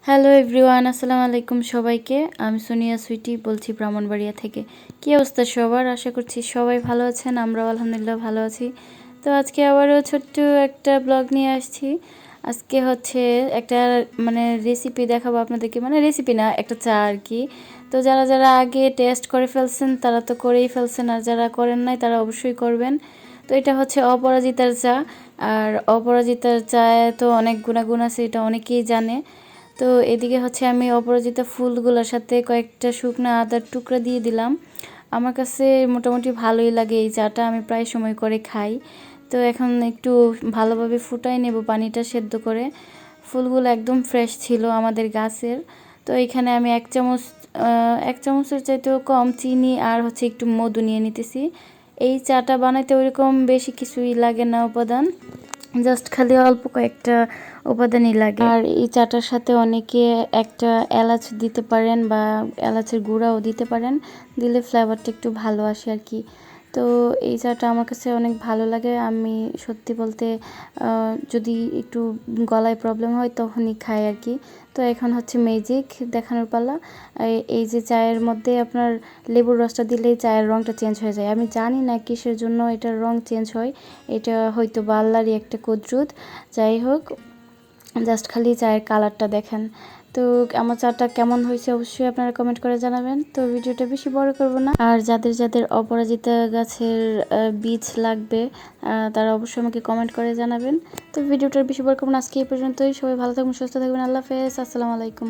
Hello everyone, আসসালামু আলাইকুম সবাইকে। আমি সোনিয়া সুইটি বলছি ব্রাহ্মণবাড়িয়া থেকে। কী অবস্থা সবার? আশা করছি সবাই ভালো আছেন। আমরাও আলহামদুলিল্লাহ ভালো আছি। তো আজকে আবারও ছোট্ট একটা ব্লগ নিয়ে আসছি। আজকে হচ্ছে একটা রেসিপি দেখাবো আপনাদেরকে, রেসিপি না, একটা চা আর কি। তো যারা যারা আগে টেস্ট করে ফেলছেন তারা তো করেই ফেলছেন, আর যারা করেন নাই তারা অবশ্যই করবেন। তো এটা হচ্ছে অপরাজিতার চা। আর অপরাজিতার চায়ে তো অনেক গুণাগুণ আছে, এটা অনেকেই জানে। তো এদিকে হচ্ছে আমি অপরাজিতা ফুলগুলোর সাথে কয়েকটা শুকনো আদার টুকরা দিয়ে দিলাম। আমার কাছে মোটামুটি ভালোই লাগে এই চাটা, আমি প্রায় সময় করে খাই। তো এখন একটু ভালোভাবে ফুটাই নেব পানিটা সেদ্ধ করে। ফুলগুলো একদম ফ্রেশ ছিল আমাদের গাছের। তো এখানে আমি এক চামচের চাইতেও কম চিনি আর হচ্ছে একটু মধু নিয়ে নিতেছি। এই চাটা বানাইতে ওইরকম বেশি কিছুই লাগে না উপাদান, জাস্ট খালি অল্প কয়েকটা উপাদানই লাগে। আর এই চাটার সাথে অনেকে একটা এলাচ দিতে পারেন বা এলাচের গুঁড়াও দিতে পারেন, দিলে ফ্লেভারটা একটু ভালো আসে আর কি। তো এই চাটা আমার কাছে অনেক ভালো লাগে। আমি সত্যি বলতে যদি একটু গলায় প্রবলেম হয় তখনই খাই আর কি। তো এখন হচ্ছে ম্যাজিক দেখানোর পালা। এই যে চায়ের মধ্যে আপনার লেবুর রসটা দিলেই চায়ের রঙটা চেঞ্জ হয়ে যায়। আমি জানি না কিসের জন্য এটার রং চেঞ্জ হয়, এটা হয়তো বা আল্লাহরই একটা কুদরত। যাই হোক, জাস্ট খালি চায়ের কালারটা দেখেন। তো আমার চাটা কেমন হয়েছে অবশ্যই আপনারা কমেন্ট করে জানাবেন। তো ভিডিওটা বেশি বড় করব না। আর যাদের যাদের অপরাজিতা গাছের বীজ লাগবে তারা অবশ্যই আমাকে কমেন্ট করে জানাবেন। তো ভিডিওটা বেশি বড় করব না, আজকে এই পর্যন্তই। সবাই ভালো থাকবেন, সুস্থ থাকবেন। আল্লাহ হাফেজ, আসসালামু আলাইকুম।